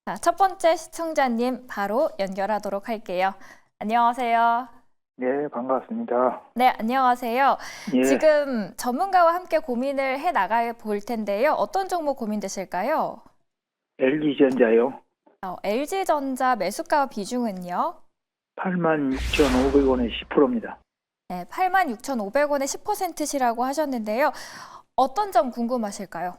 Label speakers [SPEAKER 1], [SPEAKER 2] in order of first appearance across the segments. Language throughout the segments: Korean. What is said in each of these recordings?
[SPEAKER 1] 자, 첫 번째 시청자님 바로 연결하도록 할게요. 안녕하세요.
[SPEAKER 2] 네, 반갑습니다.
[SPEAKER 1] 네, 안녕하세요.
[SPEAKER 2] 예,
[SPEAKER 1] 지금 전문가와 함께 고민을 해 나가 볼 텐데요. 어떤 종목 고민되실까요?
[SPEAKER 2] LG전자요.
[SPEAKER 1] LG전자 매수가 비중은요?
[SPEAKER 2] 86,500원에 10%입니다.
[SPEAKER 1] 네, 86,500원에 10%시라고 하셨는데요. 어떤 점 궁금하실까요?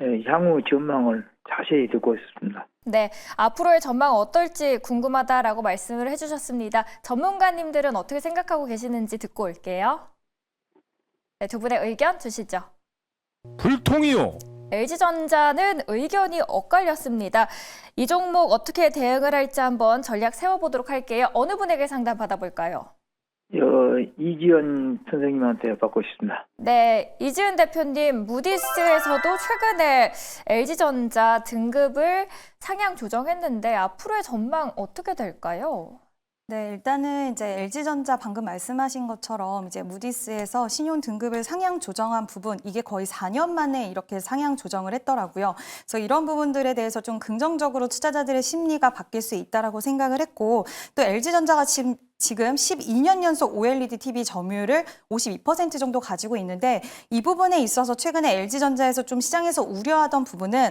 [SPEAKER 2] 예, 향후 전망을 자세히 듣고 있습니다.
[SPEAKER 1] 네, 앞으로의 전망 어떨지 궁금하다라고 말씀을 해주셨습니다. 전문가님들은 어떻게 생각하고 계시는지 듣고 올게요. 네, 두 분의 의견 주시죠.
[SPEAKER 3] 불통이요.
[SPEAKER 1] LG전자는 의견이 엇갈렸습니다. 이 종목 어떻게 대응을 할지 한번 전략 세워보도록 할게요. 어느 분에게 상담 받아볼까요?
[SPEAKER 2] 이지연 선생님한테 받고 싶습니다.
[SPEAKER 1] 네, 이지은 대표님, 무디스에서도 최근에 LG전자 등급을 상향 조정했는데 앞으로의 전망 어떻게 될까요?
[SPEAKER 4] 네, 일단은 이제 LG전자 방금 말씀하신 것처럼 이제 무디스에서 신용 등급을 상향 조정한 부분, 이게 거의 4년 만에 이렇게 상향 조정을 했더라고요. 그래서 이런 부분들에 대해서 좀 긍정적으로 투자자들의 심리가 바뀔 수 있다라고 생각을 했고, 또 LG전자가 지금 12년 연속 OLED TV 점유율을 52% 정도 가지고 있는데, 이 부분에 있어서 최근에 LG전자에서 좀 시장에서 우려하던 부분은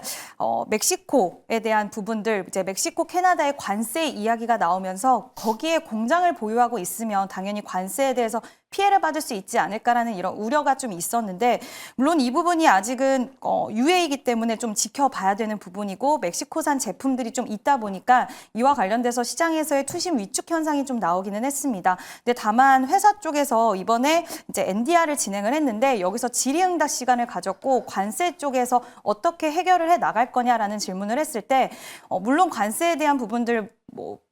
[SPEAKER 4] 멕시코에 대한 부분들, 이제 멕시코, 캐나다의 관세 이야기가 나오면서 거기에 공장을 보유하고 있으면 당연히 관세에 대해서 피해를 받을 수 있지 않을까라는 이런 우려가 좀 있었는데, 물론 이 부분이 아직은 유예이기 때문에 좀 지켜봐야 되는 부분이고, 멕시코산 제품들이 좀 있다 보니까 이와 관련돼서 시장에서의 투심 위축 현상이 좀 나오기는 했습니다. 근데 다만 회사 쪽에서 이번에 이제 NDR을 진행을 했는데, 여기서 질의응답 시간을 가졌고 관세 쪽에서 어떻게 해결을 해 나갈 거냐라는 질문을 했을 때, 물론 관세에 대한 부분들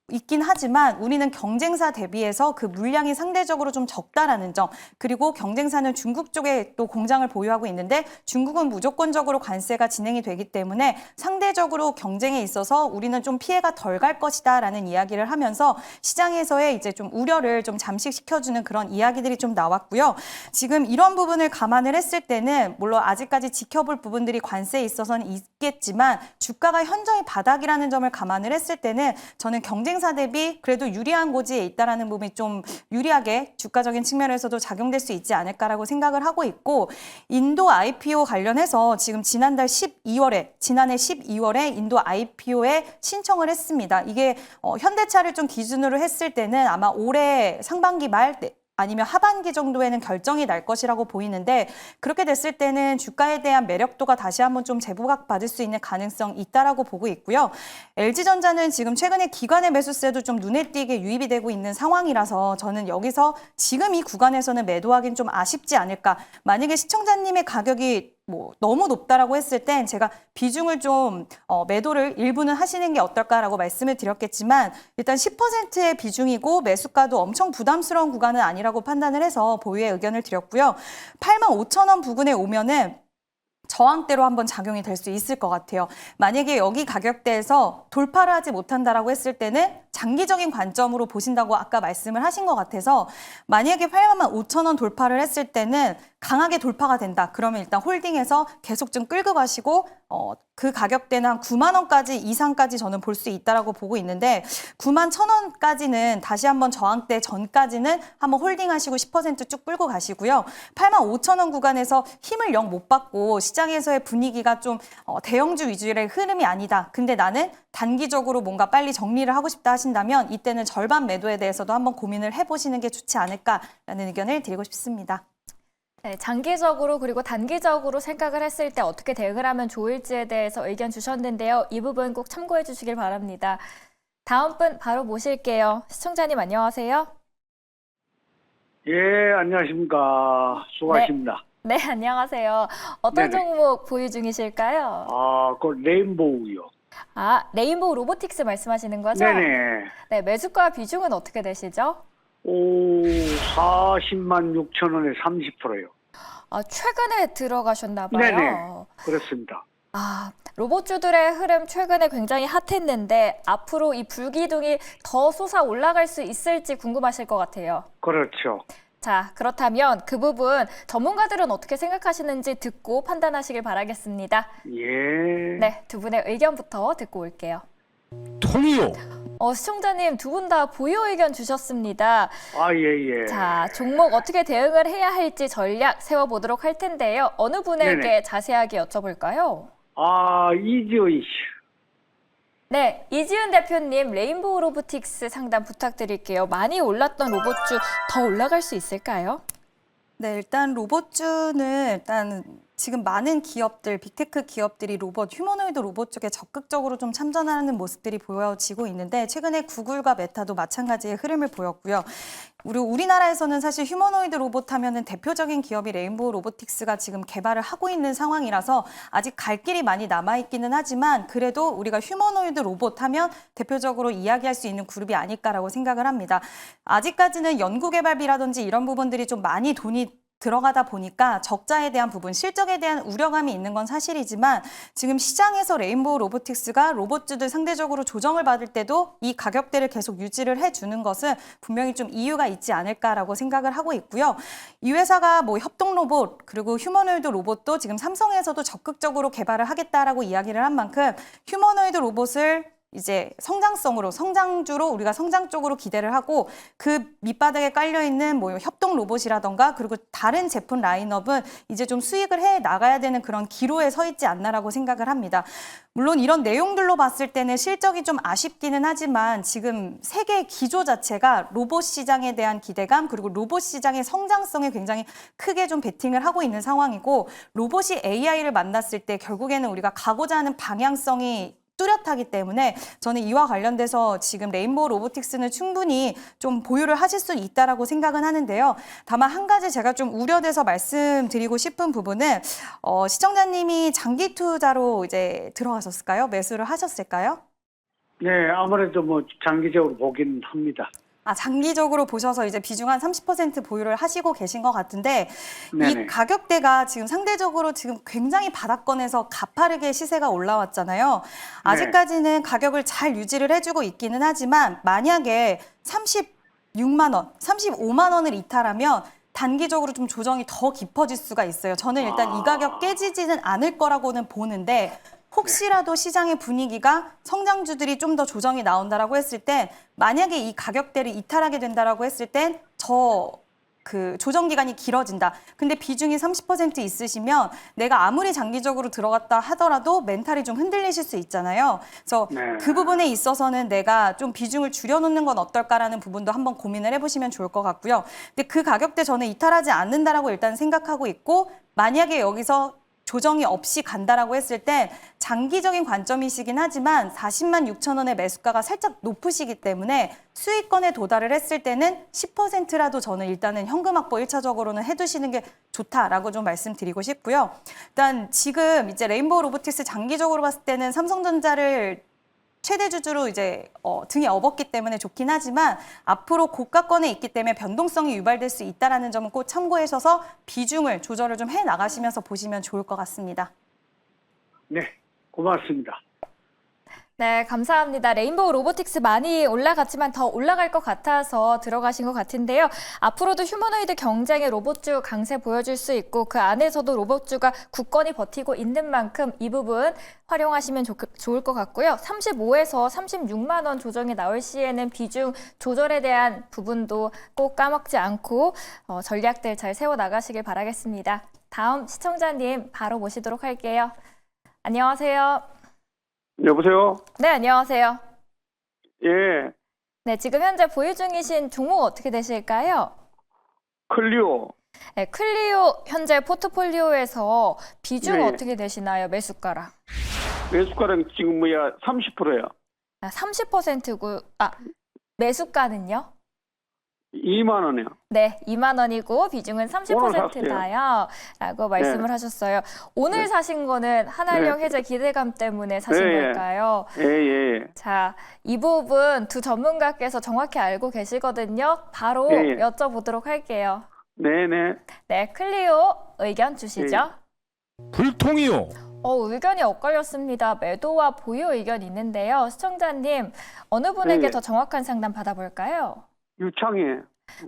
[SPEAKER 4] 있긴 하지만 우리는 경쟁사 대비해서 그 물량이 상대적으로 좀 적다라는 점, 그리고 경쟁사는 중국 쪽에 또 공장을 보유하고 있는데 중국은 무조건적으로 관세가 진행이 되기 때문에 상대적으로 경쟁에 있어서 우리는 좀 피해가 덜 갈 것이다라는 이야기를 하면서 시장에서의 이제 좀 우려를 좀 잠식시켜주는 그런 이야기들이 좀 나왔고요. 지금 이런 부분을 감안을 했을 때는 물론 아직까지 지켜볼 부분들이 관세에 있어서는 있겠지만 주가가 현저히 바닥이라는 점을 감안을 했을 때는 저는 경쟁사 대비 그래도 유리한 고지에 있다라는 부분이 좀 유리하게 주가적인 측면에서도 작용될 수 있지 않을까라고 생각을 하고 있고, 인도 IPO 관련해서 지금 지난해 12월에 인도 IPO에 신청을 했습니다. 이게 현대차를 좀 기준으로 했을 때는 아마 올해 상반기 말 아니면 하반기 정도에는 결정이 날 것이라고 보이는데, 그렇게 됐을 때는 주가에 대한 매력도가 다시 한번 좀 재부각받을 수 있는 가능성이 있다라고 보고 있고요. LG전자는 지금 최근에 기관의 매수세도 좀 눈에 띄게 유입이 되고 있는 상황이라서 저는 여기서 지금 이 구간에서는 매도하기는 좀 아쉽지 않을까. 만약에 시청자님의 가격이 너무 높다라고 했을 땐 제가 비중을 좀 매도를 일부는 하시는 게 어떨까라고 말씀을 드렸겠지만, 일단 10%의 비중이고 매수가도 엄청 부담스러운 구간은 아니라고 판단을 해서 보유의 의견을 드렸고요. 85,000원 부근에 오면은 저항대로 한번 작용이 될 수 있을 것 같아요. 만약에 여기 가격대에서 돌파를 하지 못한다라고 했을 때는 장기적인 관점으로 보신다고 아까 말씀을 하신 것 같아서, 만약에 85,000원 돌파를 했을 때는 강하게 돌파가 된다. 그러면 일단 홀딩해서 계속 좀 끌고 가시고 그 가격대는 한 9만 원까지 이상까지 저는 볼 수 있다라고 보고 있는데, 9만 1,000원까지는 다시 한번 저항대 전까지는 한번 홀딩하시고 10%쭉 끌고 가시고요. 8만 5천 원 구간에서 힘을 영 못 받고 시장에서의 분위기가 좀 대형주 위주의 흐름이 아니다. 근데 나는 단기적으로 뭔가 빨리 정리를 하고 싶다 하신다면 이때는 절반 매도에 대해서도 한번 고민을 해보시는 게 좋지 않을까라는 의견을 드리고 싶습니다.
[SPEAKER 1] 네, 장기적으로 그리고 단기적으로 생각을 했을 때 어떻게 대응을 하면 좋을지에 대해서 의견 주셨는데요. 이 부분 꼭 참고해 주시길 바랍니다. 다음 분 바로 모실게요. 시청자님 안녕하세요.
[SPEAKER 5] 예, 안녕하십니까. 수고하십니다.
[SPEAKER 1] 네, 안녕하세요. 어떤
[SPEAKER 5] 네네.
[SPEAKER 1] 종목 보유 중이실까요?
[SPEAKER 5] 그 레인보우요.
[SPEAKER 1] 레인보우 로보틱스 말씀하시는 거죠?
[SPEAKER 5] 네네.
[SPEAKER 1] 네, 매수가 비중은 어떻게 되시죠?
[SPEAKER 5] 40만 6천 원에 30%요.
[SPEAKER 1] 최근에 들어가셨나 봐요.
[SPEAKER 5] 네네. 그렇습니다.
[SPEAKER 1] 로봇주들의 흐름 최근에 굉장히 핫했는데 앞으로 이 불기둥이 더 솟아 올라갈 수 있을지 궁금하실 것 같아요.
[SPEAKER 5] 그렇죠.
[SPEAKER 1] 자, 그렇다면 그 부분 전문가들은 어떻게 생각하시는지 듣고 판단하시길 바라겠습니다.
[SPEAKER 5] 예.
[SPEAKER 1] 네, 두 분의 의견부터 듣고 올게요.
[SPEAKER 3] 통이요.
[SPEAKER 1] 시청자님 두 분 다 보유 의견 주셨습니다.
[SPEAKER 5] 아, 예, 예.
[SPEAKER 1] 자, 종목 어떻게 대응을 해야 할지 전략 세워보도록 할 텐데요. 어느 분에게
[SPEAKER 5] 네네.
[SPEAKER 1] 자세하게 여쭤볼까요?
[SPEAKER 5] 아, 이지은 씨.
[SPEAKER 1] 네, 이지은 대표님 레인보우 로보틱스 상담 부탁드릴게요. 많이 올랐던 로봇주 더 올라갈 수 있을까요?
[SPEAKER 4] 네, 일단 로봇주는 일단 지금 많은 기업들, 빅테크 기업들이 휴머노이드 로봇 쪽에 적극적으로 좀 참전하는 모습들이 보여지고 있는데 최근에 구글과 메타도 마찬가지의 흐름을 보였고요. 우리나라에서는 사실 휴머노이드 로봇 하면은 대표적인 기업이 레인보우 로보틱스가 지금 개발을 하고 있는 상황이라서 아직 갈 길이 많이 남아있기는 하지만 그래도 우리가 휴머노이드 로봇 하면 대표적으로 이야기할 수 있는 그룹이 아닐까라고 생각을 합니다. 아직까지는 연구개발비라든지 이런 부분들이 좀 많이 돈이 들어가다 보니까 적자에 대한 부분, 실적에 대한 우려감이 있는 건 사실이지만 지금 시장에서 레인보우 로보틱스가 로봇주들 상대적으로 조정을 받을 때도 이 가격대를 계속 유지를 해주는 것은 분명히 좀 이유가 있지 않을까라고 생각을 하고 있고요. 이 회사가 뭐 협동 로봇 그리고 휴머노이드 로봇도 지금 삼성에서도 적극적으로 개발을 하겠다라고 이야기를 한 만큼 휴머노이드 로봇을 이제 성장주로 우리가 성장 쪽으로 기대를 하고 그 밑바닥에 깔려있는 뭐 협동 로봇이라던가 그리고 다른 제품 라인업은 이제 좀 수익을 해 나가야 되는 그런 기로에 서 있지 않나라고 생각을 합니다. 물론 이런 내용들로 봤을 때는 실적이 좀 아쉽기는 하지만 지금 세계 기조 자체가 로봇 시장에 대한 기대감 그리고 로봇 시장의 성장성에 굉장히 크게 좀 베팅을 하고 있는 상황이고 로봇이 AI를 만났을 때 결국에는 우리가 가고자 하는 방향성이 뚜렷하기 때문에 저는 이와 관련돼서 지금 레인보우 로보틱스는 충분히 좀 보유를 하실 수 있다라고 생각은 하는데요. 다만 한 가지 제가 좀 우려돼서 말씀드리고 싶은 부분은 시청자님이 장기 투자로 이제 들어가셨을까요? 매수를 하셨을까요?
[SPEAKER 5] 네, 아무래도 뭐 장기적으로 보긴 합니다.
[SPEAKER 4] 장기적으로 보셔서 이제 비중 한 30% 보유를 하시고 계신 것 같은데
[SPEAKER 5] 네네.
[SPEAKER 4] 이 가격대가 지금 상대적으로 지금 굉장히 바닥권에서 가파르게 시세가 올라왔잖아요. 아직까지는 가격을 잘 유지를 해주고 있기는 하지만 만약에 36만 원, 35만 원을 이탈하면 단기적으로 좀 조정이 더 깊어질 수가 있어요. 저는 일단 이 가격 깨지지는 않을 거라고는 보는데 혹시라도 시장의 분위기가 성장주들이 좀 더 조정이 나온다라고 했을 때 만약에 이 가격대를 이탈하게 된다라고 했을 땐 그 조정 기간이 길어진다. 근데 비중이 30% 있으시면 내가 아무리 장기적으로 들어갔다 하더라도 멘탈이 좀 흔들리실 수 있잖아요. 그래서
[SPEAKER 5] 네.
[SPEAKER 4] 그 부분에 있어서는 내가 좀 비중을 줄여놓는 건 어떨까라는 부분도 한번 고민을 해보시면 좋을 것 같고요. 근데 그 가격대 저는 이탈하지 않는다라고 일단 생각하고 있고 만약에 여기서 조정이 없이 간다라고 했을 때 장기적인 관점이시긴 하지만 40만 6천 원의 매수가가 살짝 높으시기 때문에 수익권에 도달을 했을 때는 10%라도 저는 일단은 현금 확보 1차적으로는 해두시는 게 좋다라고 좀 말씀드리고 싶고요. 일단 지금 이제 레인보우 로보틱스 장기적으로 봤을 때는 삼성전자를 최대 주주로 이제 등에 업었기 때문에 좋긴 하지만 앞으로 고가권에 있기 때문에 변동성이 유발될 수 있다는 점은 꼭 참고하셔서 비중을 조절을 좀 해 나가시면서 보시면 좋을 것 같습니다.
[SPEAKER 5] 네, 고맙습니다.
[SPEAKER 1] 네, 감사합니다. 레인보우 로보틱스 많이 올라갔지만 더 올라갈 것 같아서 들어가신 것 같은데요. 앞으로도 휴머노이드 경쟁의 로봇주 강세 보여줄 수 있고 그 안에서도 로봇주가 굳건히 버티고 있는 만큼 이 부분 활용하시면 좋을 것 같고요. 35에서 36만 원 조정이 나올 시에는 비중 조절에 대한 부분도 꼭 까먹지 않고 전략들 잘 세워나가시길 바라겠습니다. 다음 시청자님 바로 모시도록 할게요. 안녕하세요.
[SPEAKER 6] 여보세요?
[SPEAKER 1] 네, 안녕하세요.
[SPEAKER 6] 예,
[SPEAKER 1] 네, 지금 현재 보유 중이신 종목 어떻게 되실까요?
[SPEAKER 6] 클리오.
[SPEAKER 1] 네, 클리오 현재 포트폴리오에서 비중
[SPEAKER 6] 네.
[SPEAKER 1] 어떻게 되시나요? 매수가랑.
[SPEAKER 6] 매수가랑 지금 30%야.
[SPEAKER 1] 30%고, 매수가는요?
[SPEAKER 6] 2만 원이야.
[SPEAKER 1] 네, 2만 원이고 비중은
[SPEAKER 6] 오늘
[SPEAKER 1] 30%다요. 라고 말씀을 하셨어요. 오늘
[SPEAKER 6] 네.
[SPEAKER 1] 사신 거는 한알령 해제 기대감 때문에 사신
[SPEAKER 6] 네, 예.
[SPEAKER 1] 걸까요?
[SPEAKER 6] 예.
[SPEAKER 1] 자, 이 부분 두 전문가께서 정확히 알고 계시거든요. 바로
[SPEAKER 6] 예.
[SPEAKER 1] 여쭤보도록 할게요.
[SPEAKER 6] 네네.
[SPEAKER 1] 네, 클리오 의견 주시죠.
[SPEAKER 3] 불통이요.
[SPEAKER 1] 의견이 엇갈렸습니다. 매도와 보유 의견이 있는데요. 시청자님, 어느 분에게
[SPEAKER 6] 네.
[SPEAKER 1] 더 정확한 상담 받아볼까요?
[SPEAKER 6] 유창희.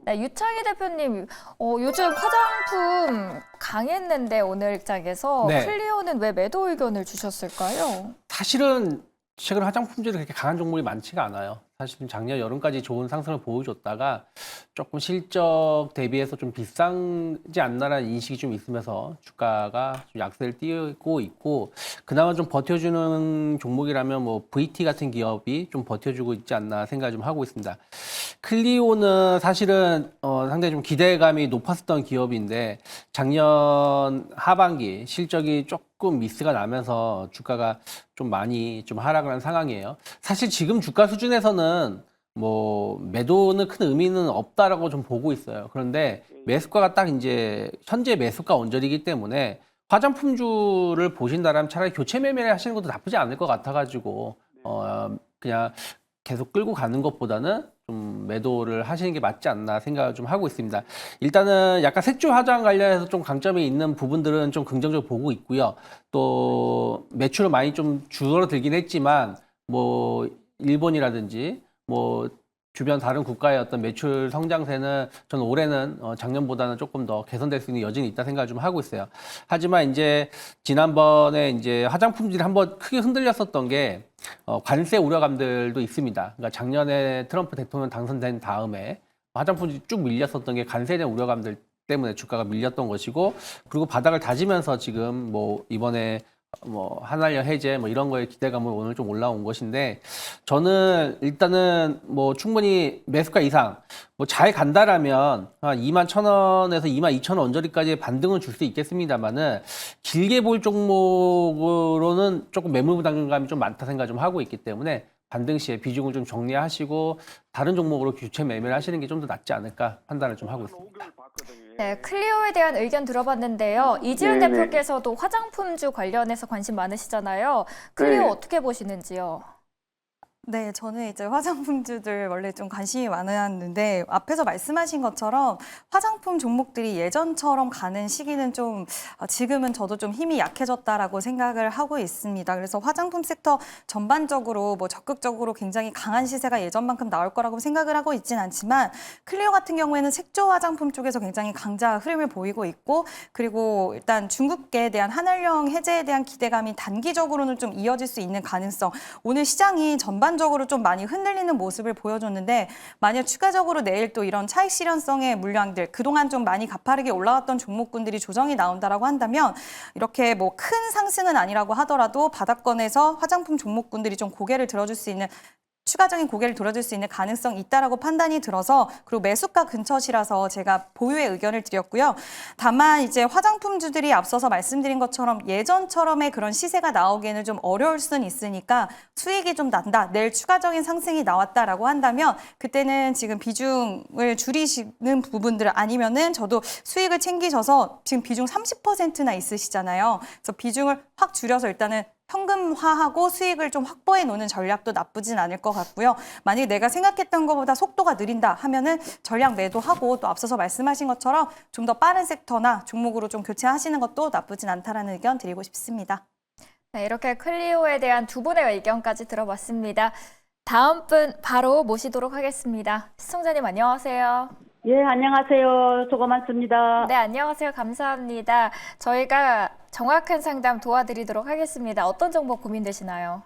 [SPEAKER 1] 네, 유창희 대표님, 요즘 화장품 강했는데 오늘장에서
[SPEAKER 7] 네.
[SPEAKER 1] 클리오는 왜 매도 의견을 주셨을까요?
[SPEAKER 7] 사실은 최근 화장품들이 그렇게 강한 종목이 많지가 않아요. 사실 작년 여름까지 좋은 상승을 보여줬다가 조금 실적 대비해서 좀 비싸지 않나라는 인식이 좀 있으면서 주가가 좀 약세를 띄고 있고, 그나마 좀 버텨주는 종목이라면 뭐 VT 같은 기업이 좀 버텨주고 있지 않나 생각을 좀 하고 있습니다. 클리오는 사실은 상당히 좀 기대감이 높았었던 기업인데 작년 하반기 실적이 조금 미스가 나면서 주가가 좀 많이 좀 하락을 한 상황이에요. 사실 지금 주가 수준에서는 뭐 매도는 큰 의미는 없다라고 좀 보고 있어요. 그런데 매수가가 딱 이제 현재 매수가 언저리이기 때문에 화장품주를 보신다면 차라리 교체 매매를 하시는 것도 나쁘지 않을 것 같아가지고 그냥 계속 끌고 가는 것보다는 좀 매도를 하시는 게 맞지 않나 생각을 좀 하고 있습니다. 일단은 약간 색조 화장 관련해서 좀 강점이 있는 부분들은 좀 긍정적으로 보고 있고요. 또 매출은 많이 좀 줄어들긴 했지만 뭐 일본이라든지 뭐 주변 다른 국가의 어떤 매출 성장세는 저는 올해는 작년보다는 조금 더 개선될 수 있는 여지는 있다 생각을 좀 하고 있어요. 하지만 이제 지난번에 이제 화장품들이 한번 크게 흔들렸었던 게 관세 우려감들도 있습니다. 그러니까 작년에 트럼프 대통령 당선된 다음에 화장품들이 쭉 밀렸었던 게 관세에 대한 우려감들 때문에 주가가 밀렸던 것이고, 그리고 바닥을 다지면서 지금 뭐 이번에 뭐 한알령 해제 뭐 이런 거에 기대감을 오늘 좀 올라온 것인데, 저는 일단은 뭐 충분히 매수가 이상 뭐 잘 간다라면 한 21,000원에서 22,000원 언저리까지의 반등은 줄 수 있겠습니다만은, 길게 볼 종목으로는 조금 매물 부담감이 좀 많다 생각 좀 하고 있기 때문에 반등 시에 비중을 좀 정리하시고 다른 종목으로 교체 매매를 하시는 게 좀 더 낫지 않을까 판단을 좀 하고 있습니다.
[SPEAKER 1] 네, 클리오에 대한 의견 들어봤는데요. 이지은
[SPEAKER 6] 네네.
[SPEAKER 1] 대표께서도 화장품주 관련해서 관심 많으시잖아요. 클리오
[SPEAKER 6] 네.
[SPEAKER 1] 어떻게 보시는지요?
[SPEAKER 4] 네, 저는 이제 화장품주들 원래 좀 관심이 많았는데 앞에서 말씀하신 것처럼 화장품 종목들이 예전처럼 가는 시기는 좀 지금은 저도 좀 힘이 약해졌다라고 생각을 하고 있습니다. 그래서 화장품 섹터 전반적으로 뭐 적극적으로 굉장히 강한 시세가 예전만큼 나올 거라고 생각을 하고 있진 않지만, 클리오 같은 경우에는 색조 화장품 쪽에서 굉장히 강자 흐름을 보이고 있고, 그리고 일단 중국계에 대한 한알령 해제에 대한 기대감이 단기적으로는 좀 이어질 수 있는 가능성, 오늘 시장이 전반적으로 좀 많이 흔들리는 모습을 보여줬는데, 만약 추가적으로 내일 또 이런 차익 실현성의 물량들, 그동안 좀 많이 가파르게 올라왔던 종목군들이 조정이 나온다라고 한다면 이렇게 뭐 큰 상승은 아니라고 하더라도 바닥권에서 화장품 종목군들이 좀 고개를 들어줄 수 있는, 추가적인 고개를 들어줄 수 있는 가능성이 있다라고 판단이 들어서, 그리고 매수가 근처시라서 제가 보유의 의견을 드렸고요. 다만 이제 화장품주들이 앞서서 말씀드린 것처럼 예전처럼의 그런 시세가 나오기에는 좀 어려울 수는 있으니까 수익이 좀 난다, 내일 추가적인 상승이 나왔다라고 한다면 그때는 지금 비중을 줄이시는 부분들, 아니면은 저도 수익을 챙기셔서 지금 비중 30%나 있으시잖아요. 그래서 비중을 확 줄여서 일단은 현금화하고 수익을 좀 확보해 놓는 전략도 나쁘진 않을 것 같고요. 만약에 내가 생각했던 것보다 속도가 느린다 하면은 전략 매도하고, 또 앞서서 말씀하신 것처럼 좀 더 빠른 섹터나 종목으로 좀 교체하시는 것도 나쁘진 않다라는 의견 드리고 싶습니다.
[SPEAKER 1] 네, 이렇게 클리오에 대한 두 분의 의견까지 들어봤습니다. 다음 분 바로 모시도록 하겠습니다. 시청자님 안녕하세요.
[SPEAKER 8] 예, 안녕하세요. 수고 많습니다.
[SPEAKER 1] 네, 안녕하세요. 감사합니다. 저희가 정확한 상담 도와드리도록 하겠습니다. 어떤 정보 고민되시나요?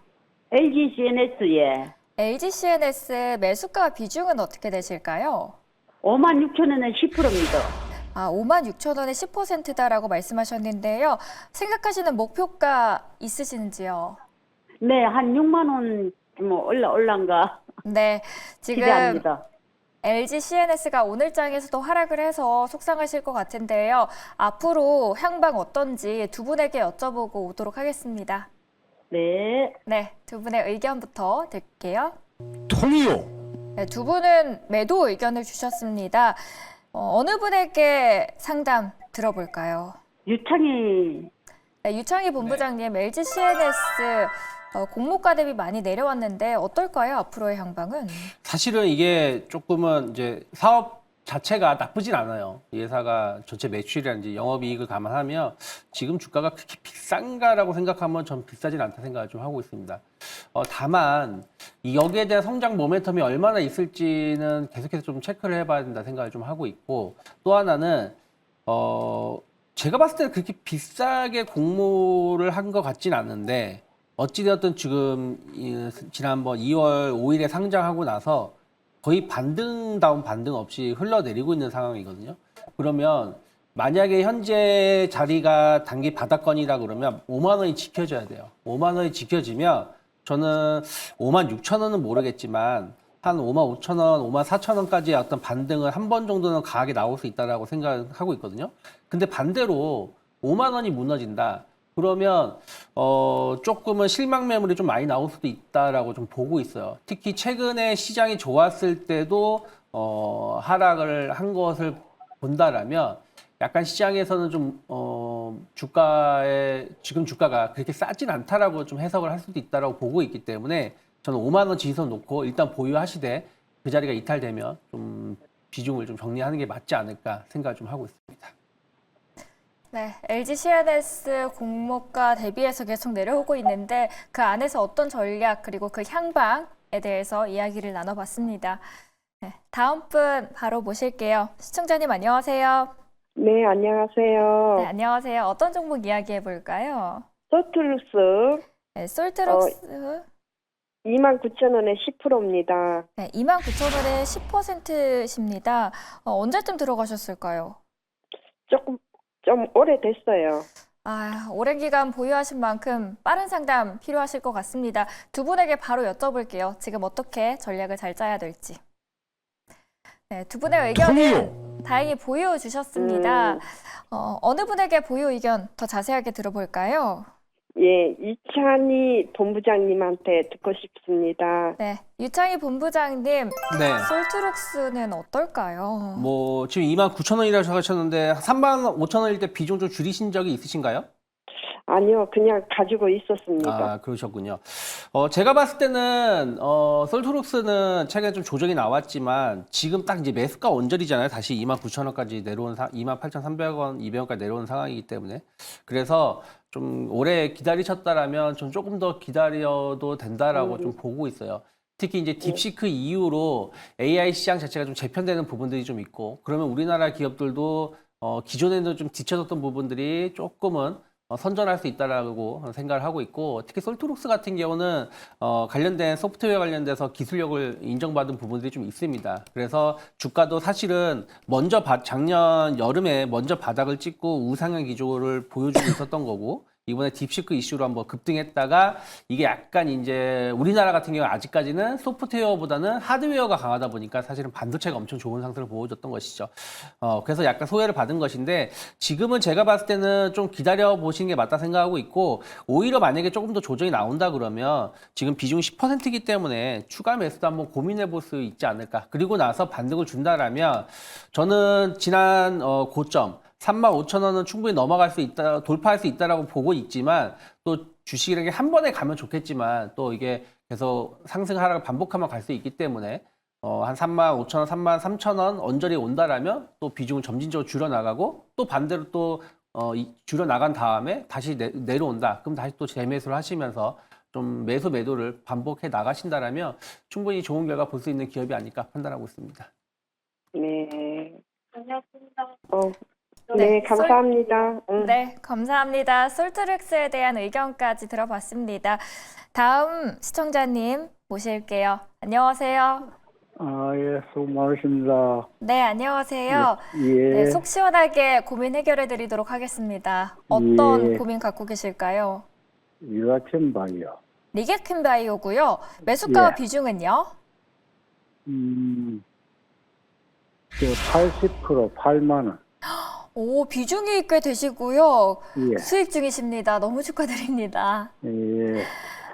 [SPEAKER 8] LG CNS에
[SPEAKER 1] LG CNS 매수가 비중은 어떻게 되실까요?
[SPEAKER 8] 56,000원에 10%입니다.
[SPEAKER 1] 56,000원에 10%다라고 말씀하셨는데요. 생각하시는 목표가 있으신지요?
[SPEAKER 8] 네, 한 6만 원 뭐 올라온가
[SPEAKER 1] 네, 지금
[SPEAKER 8] 기대합니다.
[SPEAKER 1] LG CNS가 오늘장에서도 하락을 해서 속상하실 것 같은데요. 앞으로 향방 어떤지 두 분에게 여쭤보고 오도록 하겠습니다.
[SPEAKER 8] 네.
[SPEAKER 1] 네, 두 분의 의견부터 들게요.
[SPEAKER 3] 통이요.
[SPEAKER 1] 네, 두 분은 매도 의견을 주셨습니다. 어느 분에게 상담 들어볼까요?
[SPEAKER 8] 유창희.
[SPEAKER 1] 네, 유창희 본부장님, LG CNS 공모가 대비 많이 내려왔는데 어떨까요? 앞으로의 향방은?
[SPEAKER 7] 사실은 이게 조금은 이제 사업 자체가 나쁘진 않아요. 이 회사가 전체 매출이라든지 영업이익을 감안하면 지금 주가가 그렇게 비싼가라고 생각하면 전 비싸진 않다 생각을 좀 하고 있습니다. 다만 여기에 대한 성장 모멘텀이 얼마나 있을지는 계속해서 좀 체크를 해봐야 된다 생각을 좀 하고 있고, 또 하나는 제가 봤을 때는 그렇게 비싸게 공모를 한 것 같진 않은데, 어찌되었든 지금 지난번 2월 5일에 상장하고 나서 거의 반등다운 반등 없이 흘러내리고 있는 상황이거든요. 그러면 만약에 현재 자리가 단기 바닥권이다 그러면 5만 원이 지켜져야 돼요. 5만 원이 지켜지면 저는 5만 6천 원은 모르겠지만 한 5만 5천 원, 5만 4천 원까지의 어떤 반등을 한 번 정도는 강하게 나올 수 있다라고 생각하고 있거든요. 근데 반대로 5만 원이 무너진다. 그러면 조금은 실망 매물이 좀 많이 나올 수도 있다라고 좀 보고 있어요. 특히 최근에 시장이 좋았을 때도 하락을 한 것을 본다라면 약간 시장에서는 좀 지금 주가가 그렇게 싸진 않다라고 좀 해석을 할 수도 있다라고 보고 있기 때문에 저는 5만 원 지선 놓고 일단 보유하시되 그 자리가 이탈되면 좀 비중을 좀 정리하는 게 맞지 않을까 생각을 좀 하고 있습니다.
[SPEAKER 1] 네, LG CNS 공모가 대비해서 계속 내려오고 있는데 그 안에서 어떤 전략 그리고 그 향방에 대해서 이야기를 나눠봤습니다. 네, 다음 분 바로 모실게요. 시청자님 안녕하세요.
[SPEAKER 9] 네, 안녕하세요.
[SPEAKER 1] 네, 안녕하세요. 어떤 종목 이야기해 볼까요?
[SPEAKER 9] 소툴루스
[SPEAKER 1] 네, 솔트럭스
[SPEAKER 9] 29,000원에 10%입니다.
[SPEAKER 1] 네, 29,000원에 10%십니다. 언제쯤 들어가셨을까요?
[SPEAKER 9] 좀 오래됐어요.
[SPEAKER 1] 오랜 기간 보유하신 만큼 빠른 상담 필요하실 것 같습니다. 두 분에게 바로 여쭤볼게요. 지금 어떻게 전략을 잘 짜야 될지. 네, 두 분의 의견은 다행히 보유 주셨습니다. 어느 분에게 보유 의견 더 자세하게 들어볼까요?
[SPEAKER 9] 예, 이찬희 본부장님한테 듣고 싶습니다.
[SPEAKER 1] 네, 유창희 본부장님,
[SPEAKER 7] 네.
[SPEAKER 1] 솔트룩스는 어떨까요?
[SPEAKER 7] 뭐 지금 29,000원이라고 하셨는데 3만 5천 원일 때 비중 좀 줄이신 적이 있으신가요?
[SPEAKER 9] 아니요, 그냥 가지고 있었습니다.
[SPEAKER 7] 아, 그러셨군요. 제가 봤을 때는 솔트룩스는 최근에 좀 조정이 나왔지만 지금 딱 이제 매수가 언저리잖아요. 다시 29,000원까지 내려온 28,300원, 200원까지 내려온 상황이기 때문에 그래서 좀 오래 기다리셨다라면 좀 조금 더 기다려도 된다라고 좀 보고 있어요. 특히 이제 딥시크 이후로 AI 시장 자체가 좀 재편되는 부분들이 좀 있고 그러면 우리나라 기업들도 기존에는 좀 뒤쳐졌던 부분들이 조금은 선전할 수 있다라고 생각을 하고 있고 특히 솔트룩스 같은 경우는 관련된 소프트웨어 관련돼서 기술력을 인정받은 부분들이 좀 있습니다. 그래서 주가도 사실은 먼저 작년 여름에 먼저 바닥을 찍고 우상향 기조를 보여주고 있었던 거고 이번에 딥시크 이슈로 한번 급등했다가 이게 약간 이제 우리나라 같은 경우 아직까지는 소프트웨어보다는 하드웨어가 강하다 보니까 사실은 반도체가 엄청 좋은 상승을 보여줬던 것이죠. 그래서 약간 소외를 받은 것인데 지금은 제가 봤을 때는 좀 기다려 보시는 게 맞다 생각하고 있고 오히려 만약에 조금 더 조정이 나온다 그러면 지금 비중이 10%이기 때문에 추가 매수도 한번 고민해 볼 수 있지 않을까. 그리고 나서 반등을 준다라면 저는 지난 고점 35,000원은 충분히 넘어갈 수 있다, 돌파할 수 있다라고 보고 있지만 또 주식이라는 게 한 번에 가면 좋겠지만 또 이게 계속 상승 하락을 반복하면 갈 수 있기 때문에 한 35,000원, 33,000원 언저리 온다라면 또 비중을 점진적으로 줄여나가고 또 반대로 또 줄여나간 다음에 다시 내려온다. 그럼 다시 또 재매수를 하시면서 좀 매도를 반복해 나가신다라면 충분히 좋은 결과 볼 수 있는 기업이 아닐까 판단하고 있습니다.
[SPEAKER 9] 네. 네, 감사합니다.
[SPEAKER 1] 네, 감사합니다. 솔트룩스에 대한 의견까지 들어봤습니다. 다음 시청자님 모실게요. 안녕하세요.
[SPEAKER 5] 예, 수고 많으십니다.
[SPEAKER 1] 네, 안녕하세요.
[SPEAKER 5] 예.
[SPEAKER 1] 네, 속 시원하게 고민 해결해 드리도록 하겠습니다. 어떤 고민 갖고 계실까요?
[SPEAKER 5] 유아천 바이오.
[SPEAKER 1] 리게킨 바이오고요. 매수가와
[SPEAKER 5] 예.
[SPEAKER 1] 비중은요?
[SPEAKER 5] 저 80% 8만 원.
[SPEAKER 1] 오, 비중이 꽤 되시고요.
[SPEAKER 5] 예.
[SPEAKER 1] 수익 중이십니다. 너무 축하드립니다.
[SPEAKER 5] 예.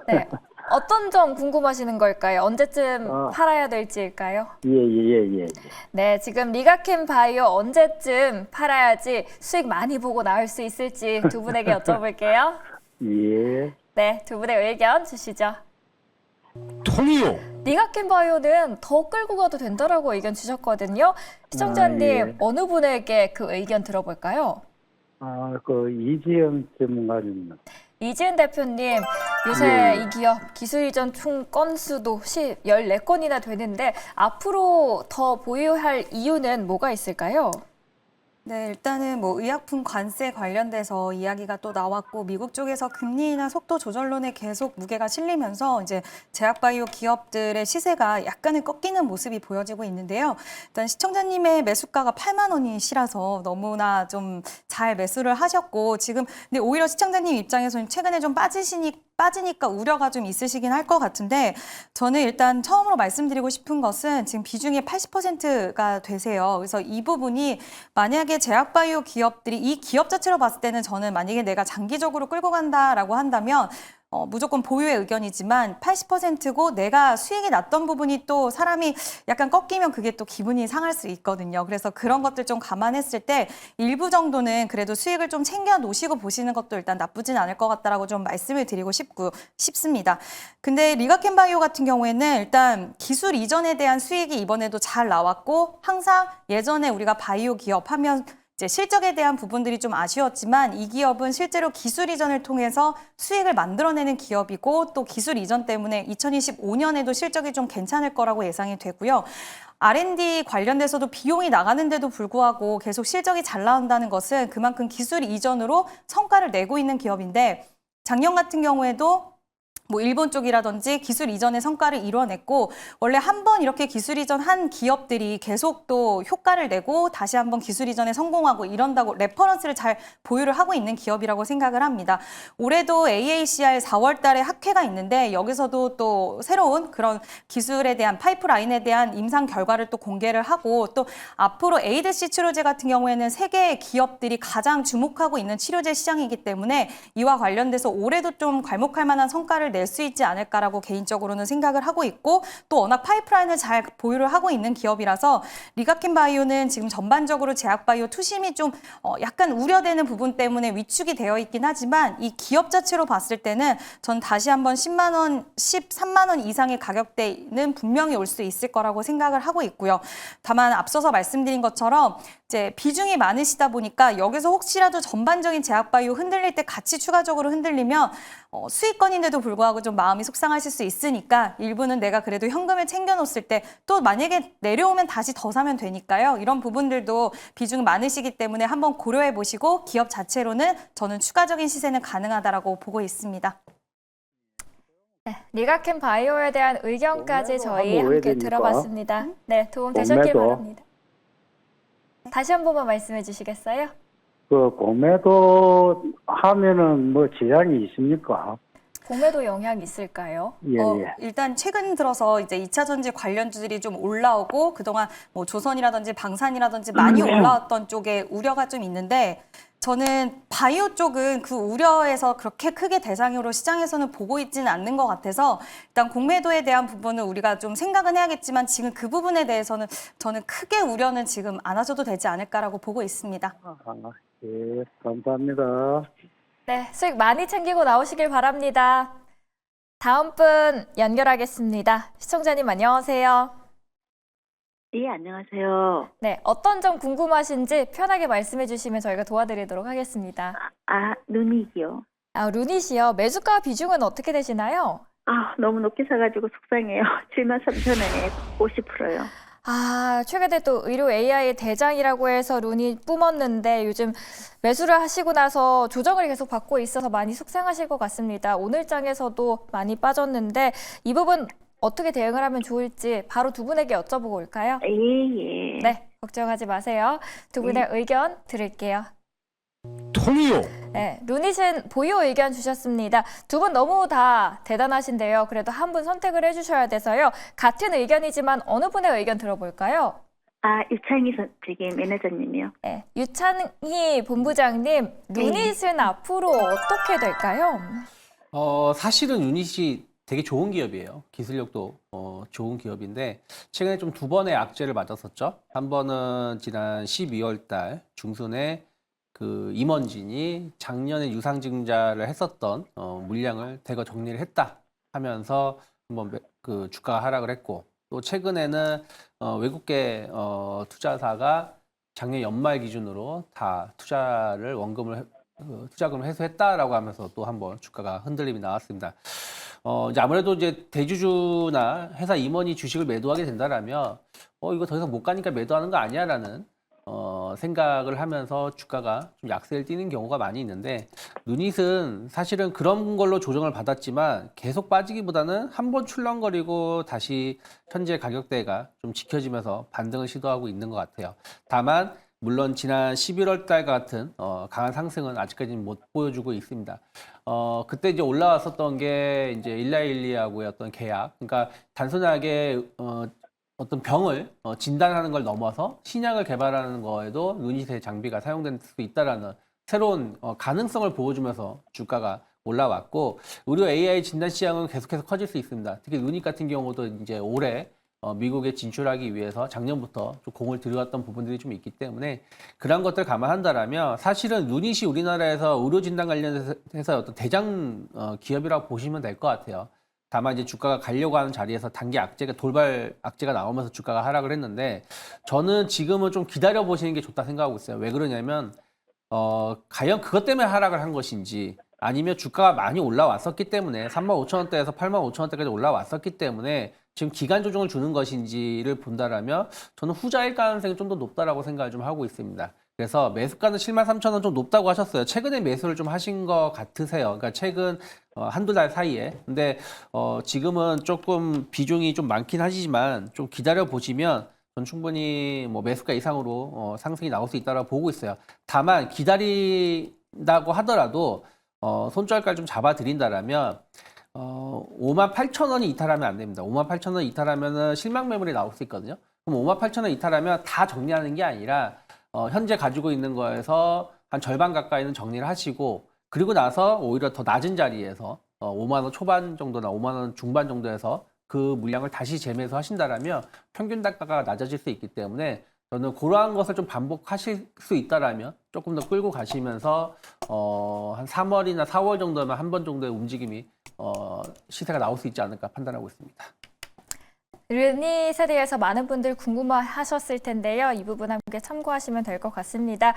[SPEAKER 1] 네. 어떤 점 궁금하시는 걸까요? 언제쯤 팔아야 될지일까요?
[SPEAKER 5] 예.
[SPEAKER 1] 네, 지금 리가켄 바이오 언제쯤 팔아야지 수익 많이 보고 나올 수 있을지 두 분에게 여쭤볼게요.
[SPEAKER 5] 예.
[SPEAKER 1] 네, 두 분의 의견 주시죠.
[SPEAKER 3] 통이요.
[SPEAKER 1] 리가켄 바이오는 더 끌고 가도 된다라고 의견 주셨거든요. 시청자님,
[SPEAKER 5] 예.
[SPEAKER 1] 어느 분에게 그 의견 들어볼까요?
[SPEAKER 5] 그 이지영 전문가님.
[SPEAKER 1] 이지은 대표님, 요새
[SPEAKER 5] 예.
[SPEAKER 1] 이 기업 기술 이전 총 건수도 14건이나 되는데 앞으로 더 보유할 이유는 뭐가 있을까요?
[SPEAKER 4] 네, 일단은 뭐 의약품 관세 관련돼서 이야기가 또 나왔고 미국 쪽에서 금리 인하 속도 조절론에 계속 무게가 실리면서 이제 제약바이오 기업들의 시세가 약간은 꺾이는 모습이 보여지고 있는데요. 일단 시청자님의 매수가가 8만 원이시라서 너무나 좀 잘 매수를 하셨고 지금 근데 오히려 시청자님 입장에서는 최근에 좀 빠지니까 우려가 좀 있으시긴 할 것 같은데 저는 일단 처음으로 말씀드리고 싶은 것은 지금 비중이 80%가 되세요. 그래서 이 부분이 만약에 제약바이오 기업들이 이 기업 자체로 봤을 때는 저는 만약에 내가 장기적으로 끌고 간다라고 한다면 무조건 보유의 의견이지만 80%고 내가 수익이 났던 부분이 또 사람이 약간 꺾이면 그게 또 기분이 상할 수 있거든요. 그래서 그런 것들 좀 감안했을 때 일부 정도는 그래도 수익을 좀 챙겨 놓으시고 보시는 것도 일단 나쁘진 않을 것 같다라고 좀 말씀을 드리고 싶습니다. 근데 리가켄바이오 같은 경우에는 일단 기술 이전에 대한 수익이 이번에도 잘 나왔고 항상 예전에 우리가 바이오 기업 하면 이제 실적에 대한 부분들이 좀 아쉬웠지만 이 기업은 실제로 기술 이전을 통해서 수익을 만들어내는 기업이고 또 기술 이전 때문에 2025년에도 실적이 좀 괜찮을 거라고 예상이 되고요. R&D 관련돼서도 비용이 나가는데도 불구하고 계속 실적이 잘 나온다는 것은 그만큼 기술 이전으로 성과를 내고 있는 기업인데 작년 같은 경우에도 뭐 일본 쪽이라든지 기술 이전의 성과를 이뤄냈고 원래 한번 이렇게 기술 이전한 기업들이 계속 또 효과를 내고 다시 한번 기술 이전에 성공하고 이런다고 레퍼런스를 잘 보유를 하고 있는 기업이라고 생각을 합니다. 올해도 AACR 4월 달에 학회가 있는데 여기서도 또 새로운 그런 기술에 대한 파이프라인에 대한 임상 결과를 또 공개를 하고 또 앞으로 에이드C 치료제 같은 경우에는 세계 기업들이 가장 주목하고 있는 치료제 시장이기 때문에 이와 관련돼서 올해도 좀 괄목할 만한 성과를 낼 수 있지 않을까라고 개인적으로는 생각을 하고 있고 또 워낙 파이프라인을 잘 보유를 하고 있는 기업이라서 리가켄바이오는 지금 전반적으로 제약바이오 투심이 좀 약간 우려되는 부분 때문에 위축이 되어 있긴 하지만 이 기업 자체로 봤을 때는 전 다시 한번 10만 원, 13만 원 이상의 가격대는 분명히 올 수 있을 거라고 생각을 하고 있고요. 다만 앞서서 말씀드린 것처럼 이제 비중이 많으시다 보니까 여기서 혹시라도 전반적인 제약바이오 흔들릴 때 같이 추가적으로 흔들리면 수익권인데도 불구하고 좀 마음이 속상하실 수 있으니까 일부는 내가 그래도 현금을 챙겨놓았을 때 또 만약에 내려오면 다시 더 사면 되니까요. 이런 부분들도 비중이 많으시기 때문에 한번 고려해 보시고 기업 자체로는 저는 추가적인 시세는 가능하다라고 보고 있습니다.
[SPEAKER 1] 네, 리가켄 바이오에 대한 의견까지
[SPEAKER 2] 공매도
[SPEAKER 1] 저희
[SPEAKER 2] 하면 왜
[SPEAKER 1] 함께
[SPEAKER 2] 됩니까?
[SPEAKER 1] 들어봤습니다. 네, 도움 되셨길
[SPEAKER 2] 공매도.
[SPEAKER 1] 바랍니다. 다시 한 번만 말씀해 주시겠어요?
[SPEAKER 5] 그 공매도 하면은 뭐 제한이 있습니까?
[SPEAKER 1] 공매도 영향 있을까요?
[SPEAKER 5] 예, 예.
[SPEAKER 4] 일단 최근 들어서 이제 2차 전지 관련주들이 좀 올라오고 그동안 뭐 조선이라든지 방산이라든지 많이 올라왔던 쪽에 우려가 좀 있는데 저는 바이오 쪽은 그 우려에서 그렇게 크게 대상으로 시장에서는 보고 있지는 않는 것 같아서 일단 공매도에 대한 부분은 우리가 좀 생각은 해야겠지만 지금 그 부분에 대해서는 저는 크게 우려는 지금 안 하셔도 되지 않을까라고 보고 있습니다.
[SPEAKER 5] 예, 감사합니다.
[SPEAKER 1] 네, 수익 많이 챙기고 나오시길 바랍니다. 다음 분 연결하겠습니다. 시청자님 안녕하세요.
[SPEAKER 10] 네, 안녕하세요.
[SPEAKER 1] 네, 어떤 점 궁금하신지 편하게 말씀해 주시면 저희가 도와드리도록 하겠습니다.
[SPEAKER 10] 눈이요.
[SPEAKER 1] 루닛이요. 매수가 비중은 어떻게 되시나요?
[SPEAKER 10] 너무 높게 사가지고 속상해요. 73,000원에 50%요.
[SPEAKER 1] 최근에 또 의료 AI 대장이라고 해서 루닛 뿜었는데 요즘 매수를 하시고 나서 조정을 계속 받고 있어서 많이 속상하실 것 같습니다. 오늘 장에서도 많이 빠졌는데 이 부분 어떻게 대응을 하면 좋을지 바로 두 분에게 여쭤보고 올까요?
[SPEAKER 10] 예.
[SPEAKER 1] 네, 걱정하지 마세요. 두 분의 의견 들을게요.
[SPEAKER 3] 통이요.
[SPEAKER 1] 네, 루닛은 보유 의견 주셨습니다. 두 분 너무 다 대단하신데요. 그래도 한 분 선택을 해주셔야 돼서요. 같은 의견이지만 어느 분의 의견 들어볼까요?
[SPEAKER 10] 유창희 매니저님이요.
[SPEAKER 1] 네, 유창희 본부장님, 루닛은 앞으로 어떻게 될까요?
[SPEAKER 7] 사실은 유닛이 되게 좋은 기업이에요. 기술력도 좋은 기업인데 최근에 좀 두 번의 악재를 맞았었죠. 한 번은 지난 12월 달 중순에 그 임원진이 작년에 유상증자를 했었던 물량을 대거 정리를 했다 하면서 한번 그 주가가 하락을 했고 또 최근에는 외국계 투자사가 작년 연말 기준으로 다 투자를 원금을 투자금을 회수했다라고 하면서 또 한번 주가가 흔들림이 나왔습니다. 이제 아무래도 이제 대주주나 회사 임원이 주식을 매도하게 된다라면 이거 더 이상 못 가니까 매도하는 거 아니야라는 생각을 하면서 주가가 좀 약세를 띠는 경우가 많이 있는데, 유닛은 사실은 그런 걸로 조정을 받았지만 계속 빠지기보다는 한번 출렁거리고 다시 현재 가격대가 좀 지켜지면서 반등을 시도하고 있는 것 같아요. 다만 물론 지난 11월 달 같은 강한 상승은 아직까지는 못 보여주고 있습니다. 그때 이제 올라왔었던 게 이제 일라일리하고의 어떤 계약, 그러니까 단순하게 어떤 병을 진단하는 걸 넘어서 신약을 개발하는 거에도 유닛의 장비가 사용될 수 있다라는 새로운 가능성을 보여주면서 주가가 올라왔고, 의료 AI 진단 시장은 계속해서 커질 수 있습니다. 특히 유닛 같은 경우도 이제 올해 미국에 진출하기 위해서 작년부터 좀 공을 들여왔던 부분들이 좀 있기 때문에 그런 것들 감안한다라면 사실은 유닛이 우리나라에서 의료 진단 관련해서 어떤 대장 기업이라고 보시면 될 것 같아요. 다만 이제 주가가 가려고 하는 자리에서 단기 악재가, 돌발 악재가 나오면서 주가가 하락을 했는데, 저는 지금은 좀 기다려 보시는 게 좋다 생각하고 있어요. 왜 그러냐면 과연 그것 때문에 하락을 한 것인지, 아니면 주가가 많이 올라왔었기 때문에 35,000원대에서 85,000원대까지 올라왔었기 때문에 지금 기간 조정을 주는 것인지를 본다라면 저는 후자일 가능성이 좀 더 높다라고 생각을 좀 하고 있습니다. 그래서 매수가는 73,000원 좀 높다고 하셨어요. 최근에 매수를 좀 하신 것 같으세요. 그러니까 최근 한두 달 사이에. 근데 지금은 조금 비중이 좀 많긴 하시지만 좀 기다려 보시면 전 충분히 뭐 매수가 이상으로 상승이 나올 수 있다고 보고 있어요. 다만 기다린다고 하더라도 손절가를 좀 잡아드린다라면 58,000원이 이탈하면 안 됩니다. 58,000원 이탈하면은 실망 매물이 나올 수 있거든요. 그럼 58,000원 이탈하면 다 정리하는 게 아니라 현재 가지고 있는 거에서 한 절반 가까이는 정리를 하시고, 그리고 나서 오히려 더 낮은 자리에서 5만 원 초반 정도나 5만 원 중반 정도에서 그 물량을 다시 재매수 하신다라면 평균 단가가 낮아질 수 있기 때문에 저는 그러한 것을 좀 반복하실 수 있다라면 조금 더 끌고 가시면서 한 3월이나 4월 정도면 한 번 정도의 움직임이 시세가 나올 수 있지 않을까 판단하고 있습니다.
[SPEAKER 1] 유닛에 대해서 많은 분들 궁금하셨을 텐데요. 이 부분 함께 참고하시면 될 것 같습니다.